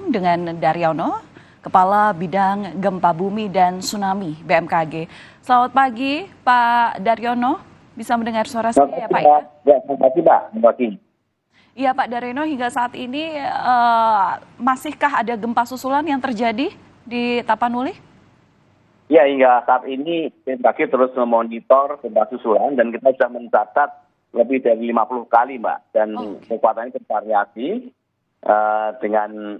terhubung dengan Daryono, Kepala Bidang Gempa Bumi dan Tsunami BMKG. Selamat pagi Pak Daryono, bisa mendengar suara saya ya Pak ya? Ya, selamat pagi Pak. Selamat pagi. Iya Pak Daryono, hingga saat ini masihkah ada gempa susulan yang terjadi di Tapanuli? Ya, hingga saat ini BMKG terus memonitor gempa susulan dan kita sudah mencatat lebih dari 50 kali Mbak. Dan kekuatannya bervariasi dengan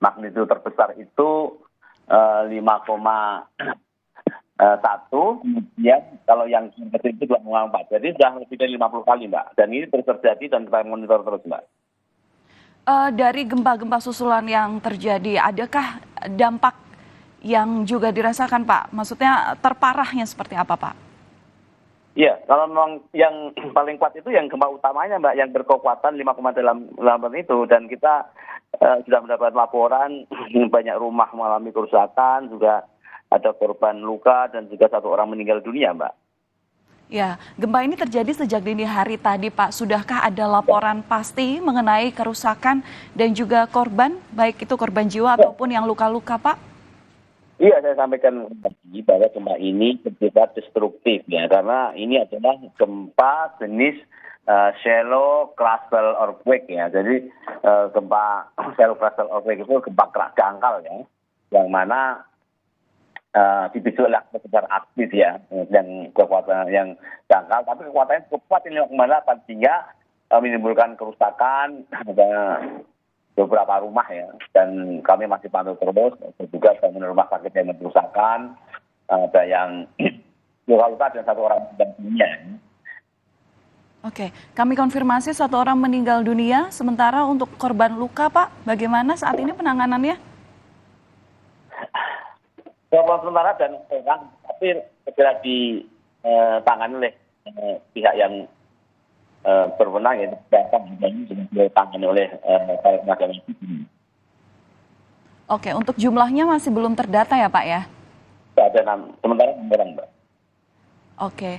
magnitudo terbesar itu 5,1, kemudian kalau yang kecil itu 2,4. Jadi sudah lebih dari 50 kali Mbak. Dan ini terus terjadi dan kita monitor terus Mbak. Dari gempa-gempa susulan yang terjadi, adakah dampak yang juga dirasakan Pak? Maksudnya terparahnya seperti apa Pak? Iya, kalau memang yang paling kuat itu yang gempa utamanya Mbak, yang berkekuatan 5,8 itu. Dan kita sudah mendapat laporan banyak rumah mengalami kerusakan, juga ada korban luka dan juga 1 orang meninggal dunia Mbak. Ya, gempa ini terjadi sejak dini hari tadi Pak. Sudahkah ada laporan pasti mengenai kerusakan dan juga korban, baik itu korban jiwa ataupun yang luka-luka Pak? Iya, saya sampaikan tadi bahwa gempa ini bersifat destruktif ya, karena ini adalah gempa jenis shallow crustal earthquake ya. Jadi gempa shallow crustal earthquake itu gempa kerak dangkal ya, yang mana dipicu oleh aktivitas aktif ya, yang kekuatan yang dangkal, tapi kekuatannya cukup kuat, 5,8, sehingga menimbulkan kerusakan beberapa rumah ya, dan kami masih pantau terus, juga bangunan rumah sakit yang kerusakan, ada yang luka-luka dan 1 orang meninggal dunia. Oke, kami konfirmasi 1 orang meninggal dunia, sementara untuk korban luka Pak, bagaimana saat ini penanganannya? Korban sementara dan orang, tapi segera ditangani oleh pihak yang berwenang ya, bahkan ini sudah ditangani oleh tenaga medis. Oke, untuk jumlahnya masih belum terdata ya Pak ya? Ada sementara 6 orang Mbak. Oke,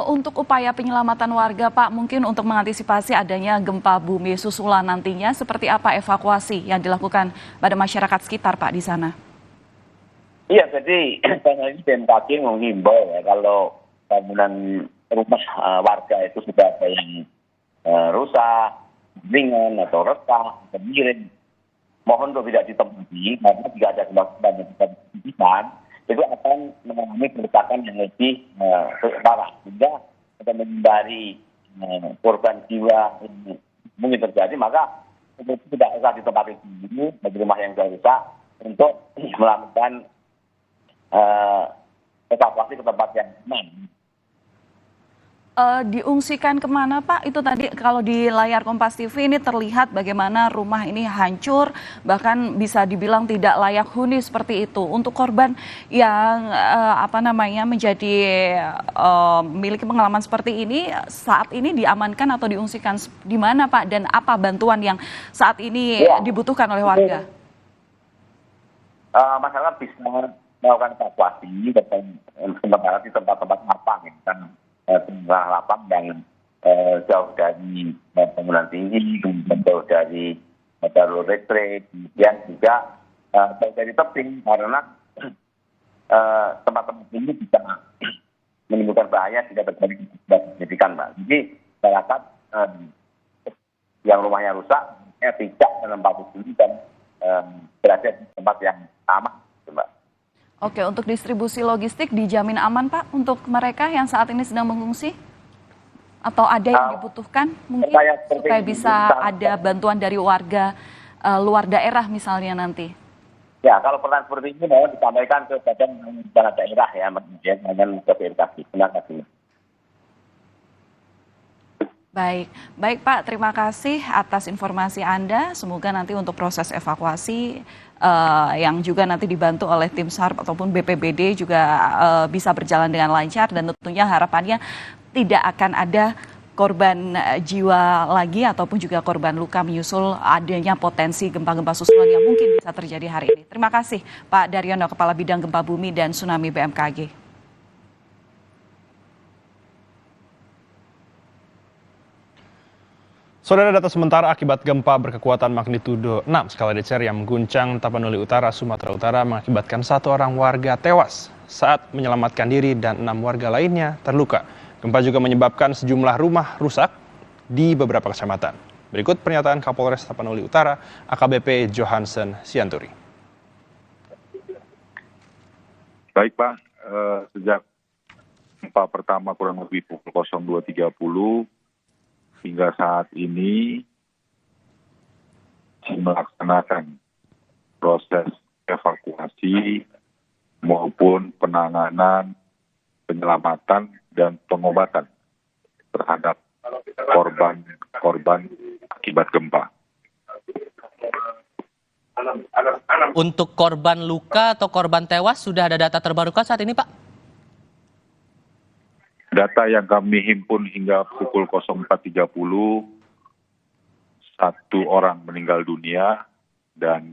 untuk upaya penyelamatan warga Pak, mungkin untuk mengantisipasi adanya gempa bumi susulan nantinya, seperti apa evakuasi yang dilakukan pada masyarakat sekitar Pak di sana? Iya, jadi ini BMKG menghimbau ya, kalau bangunan rumah warga itu sudah ada yang rusak, ringan atau retak, atau miring, mohon untuk tidak ditempati, karena jika ada gempa yang tidak itu akan mengalami kerusakan yang lebih parah, sehingga akan menghindari korban jiwa yang mungkin terjadi, maka itu tidak usah ditempati sendiri bagi rumah yang sudah rusak untuk melakukan evakuasi ke tempat yang aman. Diungsikan kemana Pak? Itu tadi kalau di layar Kompas TV ini terlihat bagaimana rumah ini hancur, bahkan bisa dibilang tidak layak huni seperti itu. Untuk korban yang menjadi memiliki pengalaman seperti ini, saat ini diamankan atau diungsikan di mana Pak? Dan apa bantuan yang saat ini dibutuhkan oleh warga? Masyarakat bisa melakukan evakuasi sementara di tempat-tempat lapang ya, kan tempat lapang yang jauh dari bangunan tinggi, kemudian jauh dari jalur listrik, kemudian juga jauh dari tebing, karena tempat-tempat ini bisa menimbulkan bahaya jika terjadi signifikan Mbak. Jadi masyarakat yang rumahnya rusak tidak menempati diri dan berada di tempat yang aman Mbak. Oke, untuk distribusi logistik dijamin aman Pak untuk mereka yang saat ini sedang mengungsi? Atau ada yang dibutuhkan mungkin supaya bisa ada bantuan dari warga luar daerah misalnya nanti? Ya, kalau pertanyaan seperti ini mohon disampaikan ke Badan Bencana Daerah ya, dengan verifikasi. Terima kasih. Baik Pak, terima kasih atas informasi Anda. Semoga nanti untuk proses evakuasi yang juga nanti dibantu oleh tim SAR ataupun BPBD juga bisa berjalan dengan lancar, dan tentunya harapannya tidak akan ada korban jiwa lagi ataupun juga korban luka menyusul adanya potensi gempa-gempa susulan yang mungkin bisa terjadi hari ini. Terima kasih Pak Daryono, Kepala Bidang Gempa Bumi dan Tsunami BMKG. Saudara, data sementara akibat gempa berkekuatan magnitudo 6 skala Richter yang mengguncang Tapanuli Utara, Sumatera Utara mengakibatkan 1 orang warga tewas saat menyelamatkan diri dan 6 warga lainnya terluka. Gempa juga menyebabkan sejumlah rumah rusak di beberapa kecamatan. Berikut pernyataan Kapolres Tapanuli Utara, AKBP Johansen Sianturi. Baik Pak, sejak gempa pertama kurang lebih pukul 02.30 hingga saat ini melaksanakan proses evakuasi maupun penanganan, penyelamatan, dan pengobatan terhadap korban akibat gempa. Untuk korban luka atau korban tewas sudah ada data terbarukah saat ini, Pak? Data yang kami himpun hingga pukul 04.30, 1 orang meninggal dunia dan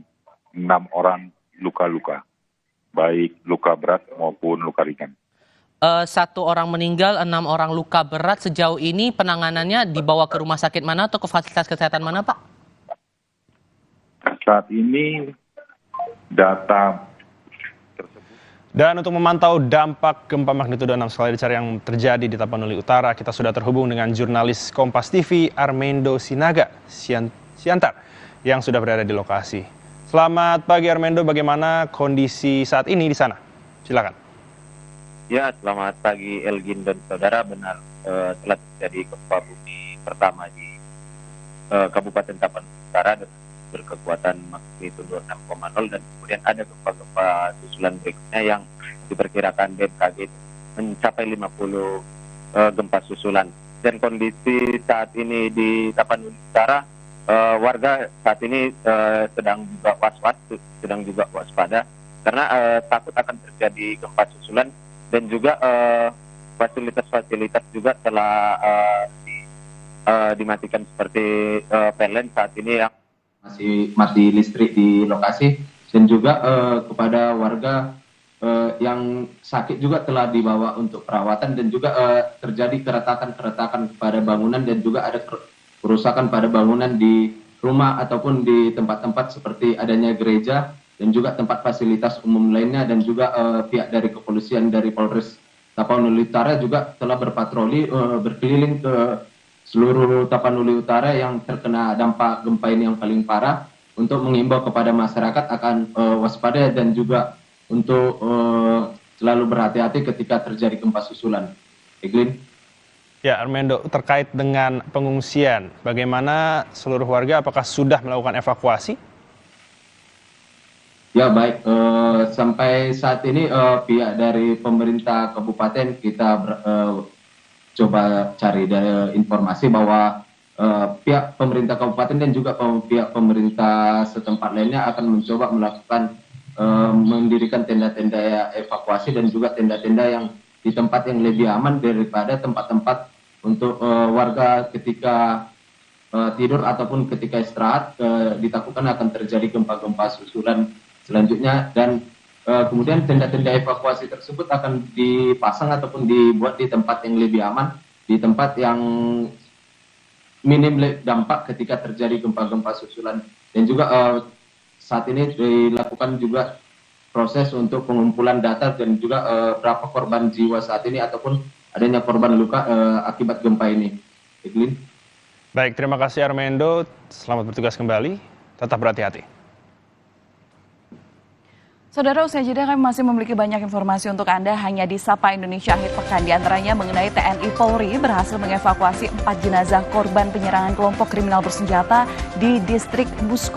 6 orang luka-luka, baik luka berat maupun luka ringan. 1 orang meninggal, 6 orang luka berat. Sejauh ini penanganannya dibawa ke rumah sakit mana atau ke fasilitas kesehatan mana, Pak? Saat ini data Dan untuk memantau dampak gempa magnitudo 6 skala Richter yang terjadi di Tapanuli Utara, kita sudah terhubung dengan jurnalis Kompas TV Armendo Sinaga Siantar yang sudah berada di lokasi. Selamat pagi Armendo, bagaimana kondisi saat ini di sana? Silakan. Ya, selamat pagi Elgin dan saudara. Benar, telah terjadi gempa bumi pertama di Kabupaten Tapanuli Utara berkekuatan magnitudo 6,0 dan kemudian ada gempa-gempa susulan berikutnya yang diperkirakan BMKG mencapai 50 gempa susulan. Dan kondisi saat ini di Tapanuli Utara, warga saat ini sedang juga was-was, sedang juga waspada karena takut akan terjadi gempa susulan dan juga fasilitas-fasilitas juga telah dimatikan seperti PLN saat ini yang masih mati listrik di lokasi, dan juga kepada warga yang sakit juga telah dibawa untuk perawatan, dan juga terjadi keretakan pada bangunan dan juga ada kerusakan pada bangunan di rumah ataupun di tempat-tempat seperti adanya gereja dan juga tempat fasilitas umum lainnya, dan juga pihak dari kepolisian dari Polres Tapanuli Utara juga telah berpatroli berkeliling ke seluruh Tapanuli Utara yang terkena dampak gempa ini yang paling parah, untuk mengimbau kepada masyarakat akan waspada dan juga untuk selalu berhati-hati ketika terjadi gempa susulan. Eglin? Ya Armendo, terkait dengan pengungsian, bagaimana seluruh warga, apakah sudah melakukan evakuasi? Ya baik, sampai saat ini pihak dari pemerintah kabupaten kita coba cari dari informasi bahwa pihak pemerintah kabupaten dan juga pihak pemerintah setempat lainnya akan mencoba melakukan mendirikan tenda-tenda evakuasi dan juga tenda-tenda yang di tempat yang lebih aman daripada tempat-tempat untuk warga ketika tidur ataupun ketika istirahat, ditakutkan akan terjadi gempa-gempa susulan selanjutnya. Dan kemudian tenda-tenda evakuasi tersebut akan dipasang ataupun dibuat di tempat yang lebih aman, di tempat yang minim dampak ketika terjadi gempa-gempa susulan. Dan juga saat ini dilakukan juga proses untuk pengumpulan data dan juga berapa korban jiwa saat ini ataupun adanya korban luka akibat gempa ini. Eglin? Baik, terima kasih Armendo. Selamat bertugas kembali. Tetap berhati-hati. Saudara, usai jeda kami masih memiliki banyak informasi untuk Anda hanya di Sapa Indonesia akhir pekan. Di antaranya mengenai TNI Polri berhasil mengevakuasi 4 jenazah korban penyerangan kelompok kriminal bersenjata di distrik Busko.